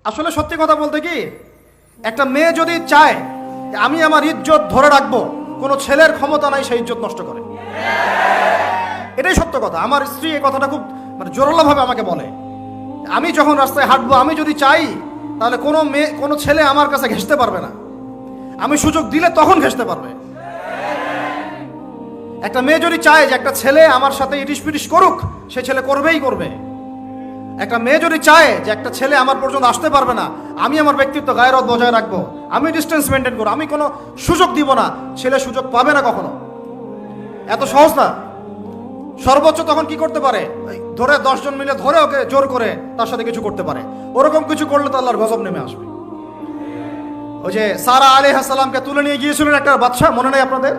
আসলে সত্যি কথা বলতে কি, একটা মেয়ে যদি চায় যে আমি আমার ইজ্জত ধরে রাখবো, কোনো ছেলের ক্ষমতা নাই সেই ইজ্জত নষ্ট করে। এটাই সত্য কথা। আমার স্ত্রী এই কথাটা খুব জোরালোভাবে আমাকে বলে, আমি যখন রাস্তায় হাঁটবো, আমি যদি চাই তাহলে কোনো ছেলে আমার কাছে ঘেঁষতে পারবে না। আমি সুযোগ দিলে তখন ঘেঁষতে পারবে। একটা মেয়ে যদি চায় যে একটা ছেলে আমার সাথে ইটিস পিটিস করুক, সে ছেলে করবেই করবে। একটা মেয়ে যদি চায় যে একটা ছেলে আমার পর্যন্ত আসতে পারবে না, আমি আমার ব্যক্তিত্ব গায়রত বজায় রাখবো, আমি ডিস্টেন্স মেনটেন করবো, আমি কোনো সুযোগ দিব না, ছেলে সুযোগ পাবে না কখনো। এত সহজ না। সর্বোচ্চ তখন কি করতে পারে, ধরে 10 জন মিলে ধরে ওকে জোর করে তার সাথে কিছু করতে পারে। ওরকম কিছু করলে তো আল্লাহর গজব নেমে আসবে। ওই যে সারা আলাইহিস সালামকে তুলে নিয়ে গিয়েছিলেন একটা বাদশা, মনে নেই আপনাদের?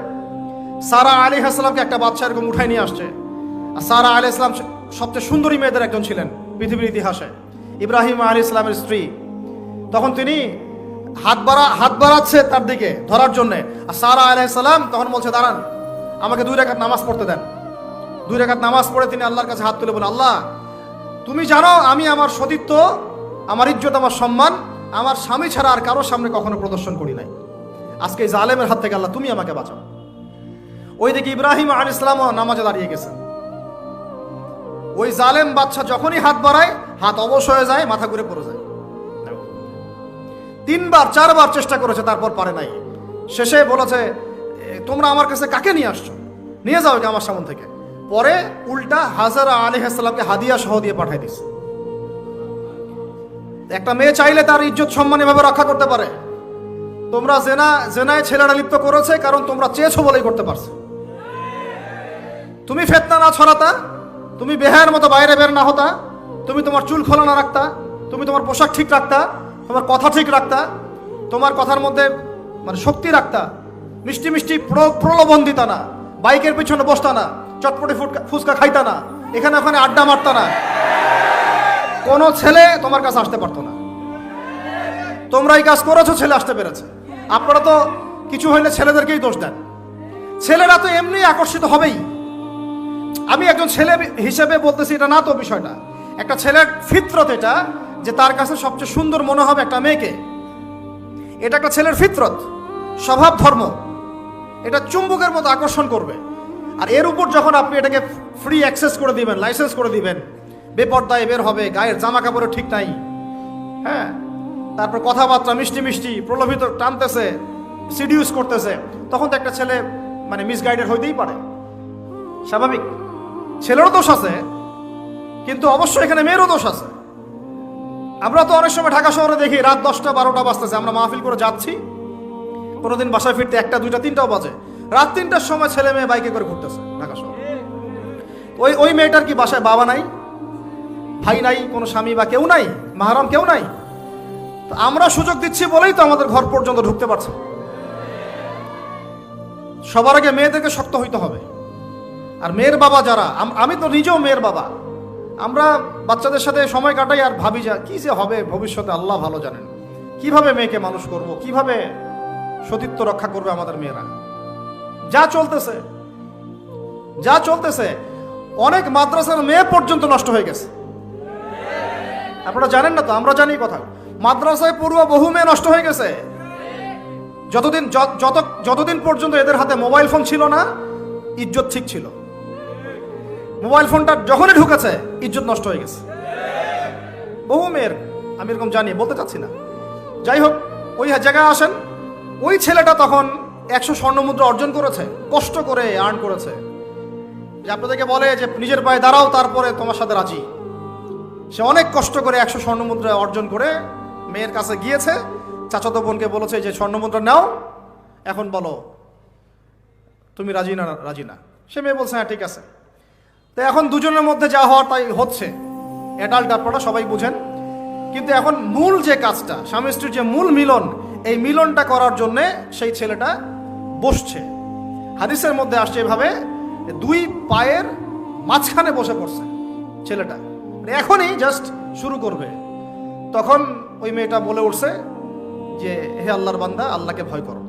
সারা আলাইহিস সালামকে একটা বাদশা এরকম উঠাই নিয়ে আসছে। আর সারা আলাইহিস সালাম সবচেয়ে সুন্দরী মেয়েদের একজন ছিলেন পৃথিবীর ইতিহাসে, ইব্রাহিম আলাইহিস সালামের স্ত্রী। তখন তিনি হাত বাড়াচ্ছে তার দিকে ধরার জন্য। আর সারা আলাইহিস সালাম তখন বলছে, দাঁড়ান, আমাকে 2 রাকাত নামাজ পড়তে দেন। 2 রাকাত নামাজ পড়ে তিনি আল্লাহর কাছে হাত তুলে বলেন, আল্লাহ, তুমি জানো আমি আমার সতীত্ব, আমার ইজ্জত, আমার সম্মান আমার স্বামী ছাড়া আর কারোর সামনে কখনো প্রদর্শন করি নাই। আজকে এই জালেমের হাত থেকে আল্লাহ তুমি আমাকে বাঁচাও। ওইদিকে ইব্রাহিম আলাইহিস সালামও নামাজে দাঁড়িয়ে গেছেন। ওই জালেম বাদশা যখনই হাত বাড়ায়, হাত অবশ হয়ে যায়, মাথা ঘুরে পড়ে যায়। 3বার 4বার চেষ্টা করেছে, তারপর পারে নাই। শেষে বলেছে, তোমরা আমার কাছে কাকে নিয়ে আসছো, নিয়ে যাও আমার সামনে থেকে। পরে উল্টা হাজারা আলাইহিস সালামকে হাদিয়া সহ দিয়ে পাঠিয়ে দিছে। একটা মেয়ে চাইলে তার ইজ্জত সম্মান এভাবে রক্ষা করতে পারে। তোমরা জেনায় ছেলেরা লিপ্ত করেছে কারণ তোমরা চেয়েছো বলেই করতে পারছো। তুমি ফিতনা না ছড়াতা, তুমি বেহায়ের মতো বাইরে বের না হতা, তুমি তোমার চুল খোলা না রাখতা, তুমি তোমার পোশাক ঠিক রাখতা, তোমার কথা ঠিক রাখতা, তোমার কথার মধ্যে শক্তি রাখতা, মিষ্টি মিষ্টি প্রলোভন দিতা না, বাইকের পিছনে বসতা না, চটপটি ফুচকা খাইতা না, এখানে ওখানে আড্ডা মারতা না, কোনো ছেলে তোমার কাছে আসতে পারতো না। তোমরা এই কাজ করেছো, ছেলে আসতে পেরেছে। আপনারা তো কিছু হইলে ছেলেদেরকেই দোষ দেন। ছেলেরা তো এমনি আকর্ষিত হবেই। আমি একজন ছেলে হিসেবে বলতেছি এটা না তো বিষয়টা। একটা ছেলের ফিতরত এটা, যে তার কাছে সবচেয়ে সুন্দর মনে হবে একটা মেয়েকে। এটা একটা ছেলের ফিতরত, স্বভাব ধর্ম। এটা চুম্বকের মতো আকর্ষণ করবে। আর এর উপর যখন আপনি এটাকে ফ্রি অ্যাক্সেস করে দিবেন, লাইসেন্স করে দিবেন, বেপর্দায় বের হবে, গায়ের জামা কাপড়ও ঠিক নাই, হ্যাঁ, তারপর কথাবার্তা মিষ্টি মিষ্টি প্রলোভিত টানতেছে, সিডিউস করতেছে, তখন তো একটা ছেলে মিসগাইডেড হইতেই পারে। স্বাভাবিক। ছেলেরও দোষ আছে, কিন্তু অবশ্যই এখানে মেয়েরও দোষ আছে। আমরা তো অনেক সময় ঢাকা শহরে দেখি রাত 10টা 12টা বাজতেছে, আমরা মাহফিল করে যাচ্ছি, কোনোদিন বাসায় ফিরতে 1টা 2টা 3টাও বাজে। রাত 3টার সময় ছেলে মেয়ে বাইকে করে ঘুরতেছে ঢাকা শহরে। ওই মেয়েটার কি বাসায় বাবা নাই, ভাই নাই, কোনো স্বামী বা কেউ নাই, মাহরাম কেউ নাই? তো আমরা সুযোগ দিচ্ছি বলেই তো আমাদের ঘর পর্যন্ত ঢুকতে পারছে। সবার আগে মেয়েদেরকে শক্ত হইতে হবে। আর মেয়ের বাবা যারা, আমি তো নিজেও মেয়ের বাবা, আমরা বাচ্চাদের সাথে সময় কাটাই আর ভাবি যা কি যে হবে ভবিষ্যতে আল্লাহ ভালো জানেন। কিভাবে মেয়েকে মানুষ করব, কিভাবে সতীত্ব রক্ষা করবে আমাদের মেয়েরা। যা চলতেছে অনেক মাদ্রাসার মেয়ে পর্যন্ত নষ্ট হয়ে গেছে। আপনারা জানেন না তো, আমরা জানি কথা। মাদ্রাসায় পড়ুয়া বহু মেয়ে নষ্ট হয়ে গেছে। যতদিন পর্যন্ত এদের হাতে মোবাইল ফোন ছিল না, ইজ্জত ঠিক ছিল। মোবাইল ফোনটা যখনই ঢুকেছে, ইজ্জত নষ্ট হয়ে গেছে বহু মেয়ের। আমি এরকম জানি, বলতে চাচ্ছি না। যাই হোক, ওই জায়গায় আসেন, ওই ছেলেটা তখন 100 স্বর্ণমুদ্রা অর্জন করেছে, কষ্ট করে আর্ন করেছে। যে আপনাদেরকে বলে যে নিজের পায়ে দাঁড়াও, তারপরে তোমার সাথে রাজি। সে অনেক কষ্ট করে 100 স্বর্ণমুদ্রা অর্জন করে মেয়ের কাছে গিয়েছে। চাচাতো বোনকে বলেছে যে স্বর্ণমুদ্রা নাও, এখন বলো তুমি রাজি না। সে মেয়ে বলছে হ্যাঁ ঠিক আছে। তো এখন দুজনের মধ্যে যা হওয়ার তাই হচ্ছে। অ্যাডাল্ট আপনারা সবাই বুঝেন। কিন্তু এখন মূল যে কাজটা, স্বামী স্ত্রীর যে মূল মিলন, এই মিলনটা করার জন্যে সেই ছেলেটা বসছে। হাদিসের মধ্যে আসছে এভাবে, 2 পায়ের মাঝখানে বসে পড়ছে ছেলেটা, এখনই জাস্ট শুরু করবে। তখন ওই মেয়েটা বলে উঠছে যে হে আল্লাহর বান্দা, আল্লাহকে ভয় করো।